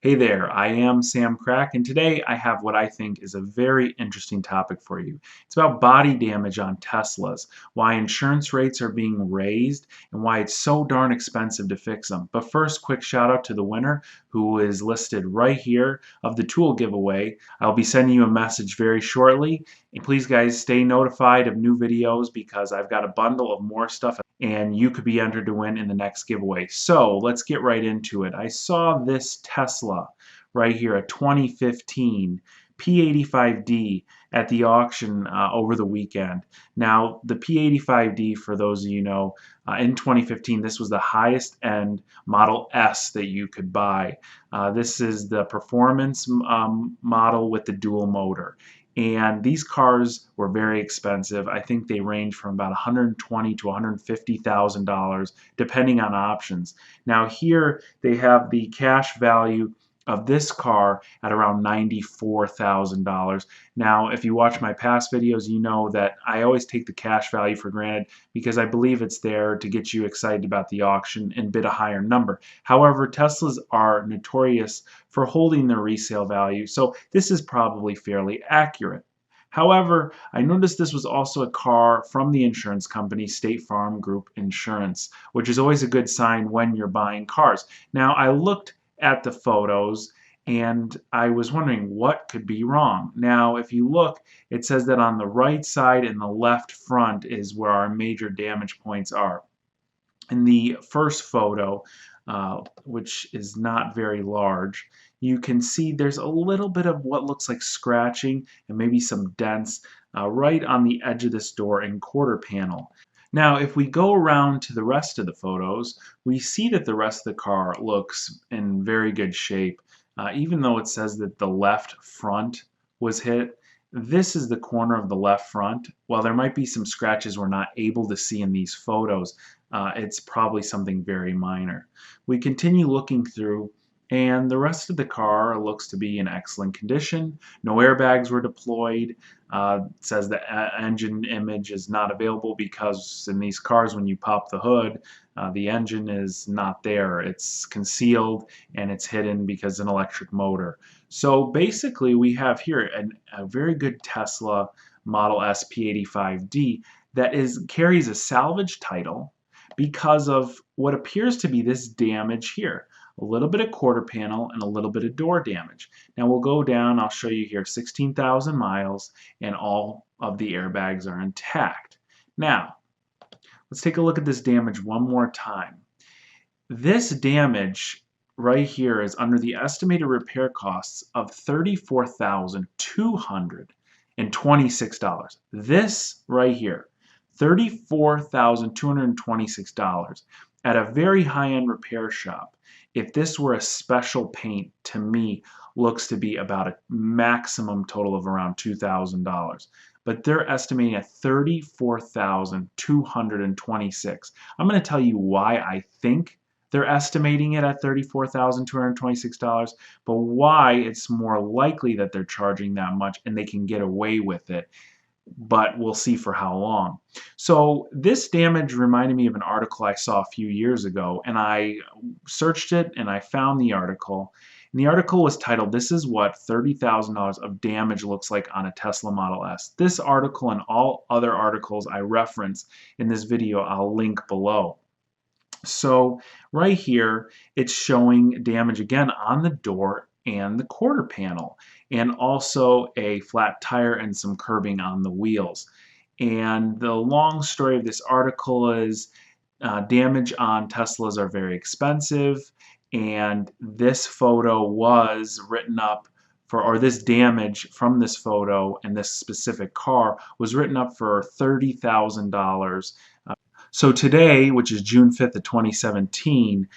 Hey there, I am Sam Crack, and today I have what I think is a very interesting topic for you. It's about body damage on Teslas, why insurance rates are being raised, and why it's so darn expensive to fix them. But first, quick shout out to the winner who is listed right here of the tool giveaway. I'll be sending you a message very shortly. And please, guys, stay notified of new videos because I've got a bundle of more stuff and you could be entered to win in the next giveaway. So let's get right into it. I saw this Tesla right here, a 2015 P85D at the auction over the weekend. Now, the P85D, for those of you know, in 2015, this was the highest end Model S that you could buy. This is the performance model with the dual motor. And these cars were very expensive. I think they range from about $120,000 to $150,000 depending on options. Now here they have the cash value of this car at around $94,000. Now, if you watch my past videos, you know that I always take the cash value for granted because I believe it's there to get you excited about the auction and bid a higher number. However, Teslas are notorious for holding their resale value, so this is probably fairly accurate. However, I noticed this was also a car from the insurance company State Farm Group Insurance, which is always a good sign when you're buying cars. Now, I looked at the photos and I was wondering what could be wrong. Now, if you look, it says that on the right side and the left front is where our major damage points are. In the first photo, which is not very large, you can see there's a little bit of what looks like scratching and maybe some dents right on the edge of this door and quarter panel. Now, if we go around to the rest of the photos, we see that the rest of the car looks in very good shape. Even though it says that the left front was hit, this is the corner of the left front. While there might be some scratches we're not able to see in these photos, it's probably something very minor. We continue looking through and the rest of the car looks to be in excellent condition. No airbags were deployed. It says the engine image is not available because in these cars when you pop the hood, the engine is not there. It's concealed and it's hidden because an electric motor. So basically we have here a very good Tesla Model S P85D that carries a salvage title because of what appears to be this damage here. A little bit of quarter panel and a little bit of door damage. Now we'll go down, I'll show you here 16,000 miles and all of the airbags are intact. Now, let's take a look at this damage one more time. This damage right here is under the estimated repair costs of $34,226. This right here, $34,226 at a very high-end repair shop. If this were a special paint, to me, looks to be about a maximum total of around $2,000. But they're estimating at $34,226. I'm going to tell you why I think they're estimating it at $34,226, but why it's more likely that they're charging that much and they can get away with it. But we'll see for how long. So this damage reminded me of an article I saw a few years ago, and I searched it and I found the article. And the article was titled, "This is what $30,000 of damage looks like on a Tesla Model S." This article and all other articles I reference in this video, I'll link below. So right here, it's showing damage again on the door and the quarter panel, and also a flat tire and some curbing on the wheels. And the long story of this article is damage on Teslas are very expensive, and this photo was written up for, or this damage from this photo and this specific car was written up for $30,000. So today, which is June 5th of 2017,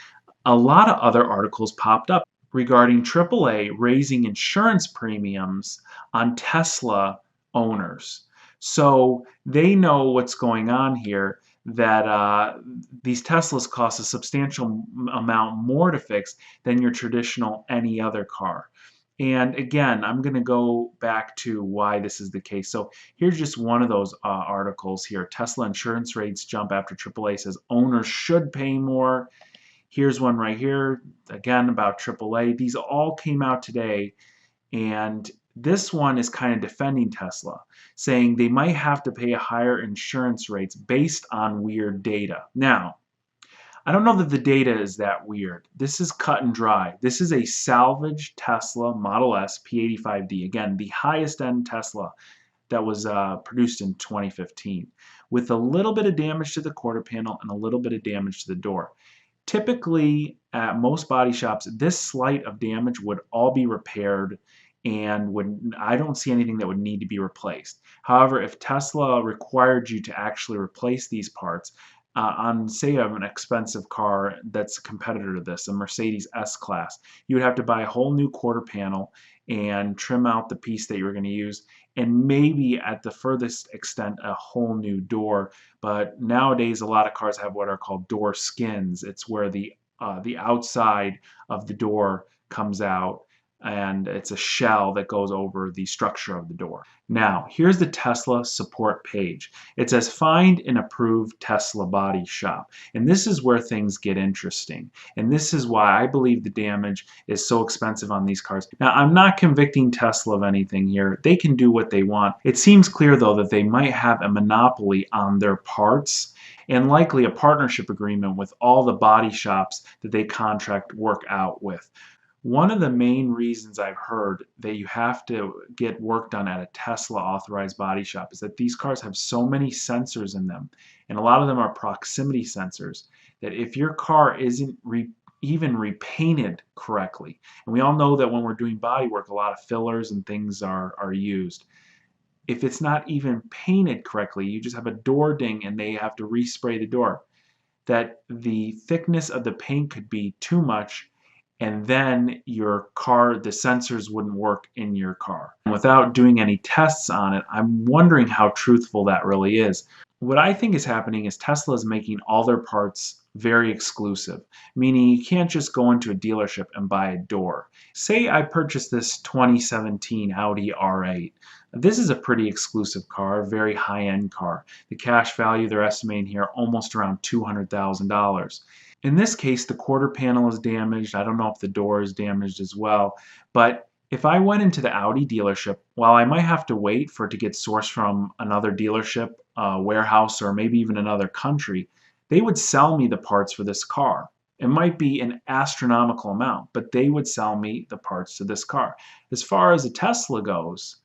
a lot of other articles popped up regarding AAA raising insurance premiums on Tesla owners. So they know what's going on here, that these Teslas cost a substantial amount more to fix than your traditional any other car. And again, I'm going to go back to why this is the case. So here's just one of those articles here. Tesla insurance rates jump after AAA says owners should pay more. Here's one right here, again about AAA. These all came out today, and this one is kind of defending Tesla, saying they might have to pay higher insurance rates based on weird data. Now, I don't know that the data is that weird. This is cut and dry. This is a salvaged Tesla Model S P85D. Again, the highest end Tesla that was produced in 2015, with a little bit of damage to the quarter panel and a little bit of damage to the door. Typically, at most body shops, this slight of damage would all be repaired, and I don't see anything that would need to be replaced. However, if Tesla required you to actually replace these parts on, say, an expensive car that's a competitor to this, a Mercedes S-Class, you would have to buy a whole new quarter panel and trim out the piece that you were going to use, and maybe at the furthest extent a whole new door. But nowadays a lot of cars have what are called door skins. It's where the outside of the door comes out, and it's a shell that goes over the structure of the door. Now, here's the Tesla support page. It says find an approved Tesla body shop. And this is where things get interesting. And this is why I believe the damage is so expensive on these cars. Now, I'm not convicting Tesla of anything here. They can do what they want. It seems clear, though, that they might have a monopoly on their parts, and likely a partnership agreement with all the body shops that they contract work out with. One of the main reasons I've heard that you have to get work done at a Tesla authorized body shop is that these cars have so many sensors in them, and a lot of them are proximity sensors, that if your car isn't even repainted correctly, and we all know that when we're doing body work, a lot of fillers and things are used. If it's not even painted correctly, you just have a door ding and they have to respray the door, that the thickness of the paint could be too much, and then your car, the sensors wouldn't work in your car. Without doing any tests on it, I'm wondering how truthful that really is. What I think is happening is Tesla is making all their parts very exclusive, meaning you can't just go into a dealership and buy a door. Say I purchased this 2017 Audi R8. This is a pretty exclusive car, very high-end car. The cash value they're estimating here almost around $200,000. In this case, the quarter panel is damaged. I don't know if the door is damaged as well. But if I went into the Audi dealership, while I might have to wait for it to get sourced from another dealership, warehouse, or maybe even another country, they would sell me the parts for this car. It might be an astronomical amount, but they would sell me the parts to this car. As far as a Tesla goes,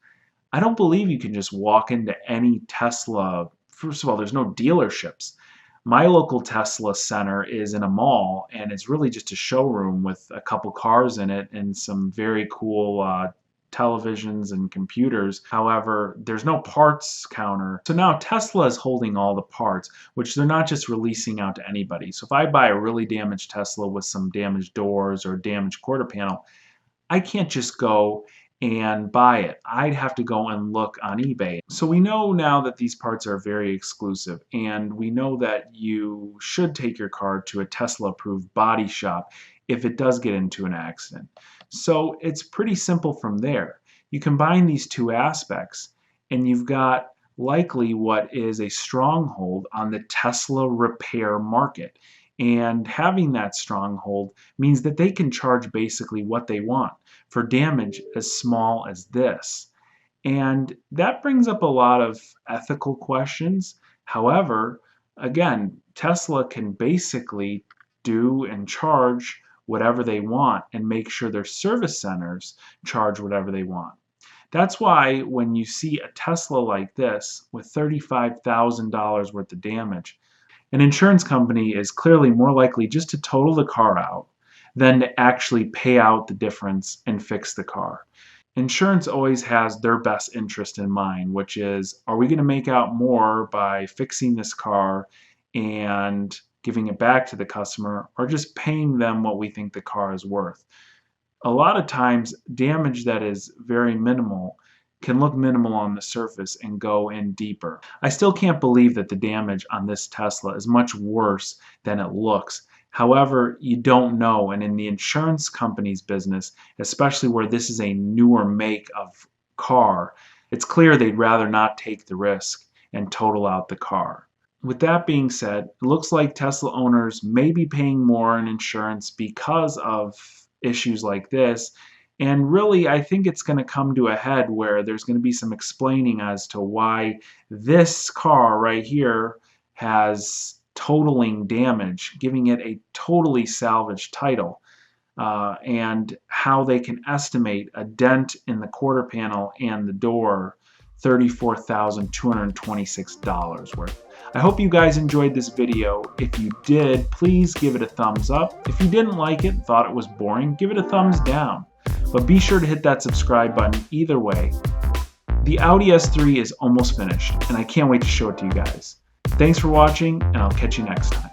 I don't believe you can just walk into any Tesla. First of all, there's no dealerships. My local Tesla center is in a mall, and it's really just a showroom with a couple cars in it and some very cool televisions and computers. However, there's no parts counter. So now Tesla is holding all the parts, which they're not just releasing out to anybody. So if I buy a really damaged Tesla with some damaged doors or damaged quarter panel, I can't just go and buy it. I'd have to go and look on eBay. So we know now that these parts are very exclusive, and we know that you should take your car to a Tesla approved body shop if it does get into an accident. So it's pretty simple from there. You combine these two aspects and you've got likely what is a stronghold on the Tesla repair market. And having that stronghold means that they can charge basically what they want for damage as small as this. And that brings up a lot of ethical questions. However, again, Tesla can basically do and charge whatever they want and make sure their service centers charge whatever they want. That's why when you see a Tesla like this with $35,000 worth of damage, an insurance company is clearly more likely just to total the car out than to actually pay out the difference and fix the car. Insurance always has their best interest in mind, which is, are we going to make out more by fixing this car and giving it back to the customer, or just paying them what we think the car is worth? A lot of times, damage that is very minimal can look minimal on the surface and go in deeper. I still can't believe that the damage on this Tesla is much worse than it looks. However, you don't know, and in the insurance company's business, especially where this is a newer make of car, it's clear they'd rather not take the risk and total out the car. with that being said, it looks like Tesla owners may be paying more in insurance because of issues like this. And really, I think it's going to come to a head where there's going to be some explaining as to why this car right here has totaling damage, giving it a totally salvage title. And how they can estimate a dent in the quarter panel and the door $34,226 worth. I hope you guys enjoyed this video. If you did, please give it a thumbs up. If you didn't like it, thought it was boring, give it a thumbs down. But be sure to hit that subscribe button either way. The Audi S3 is almost finished, and I can't wait to show it to you guys. Thanks for watching, and I'll catch you next time.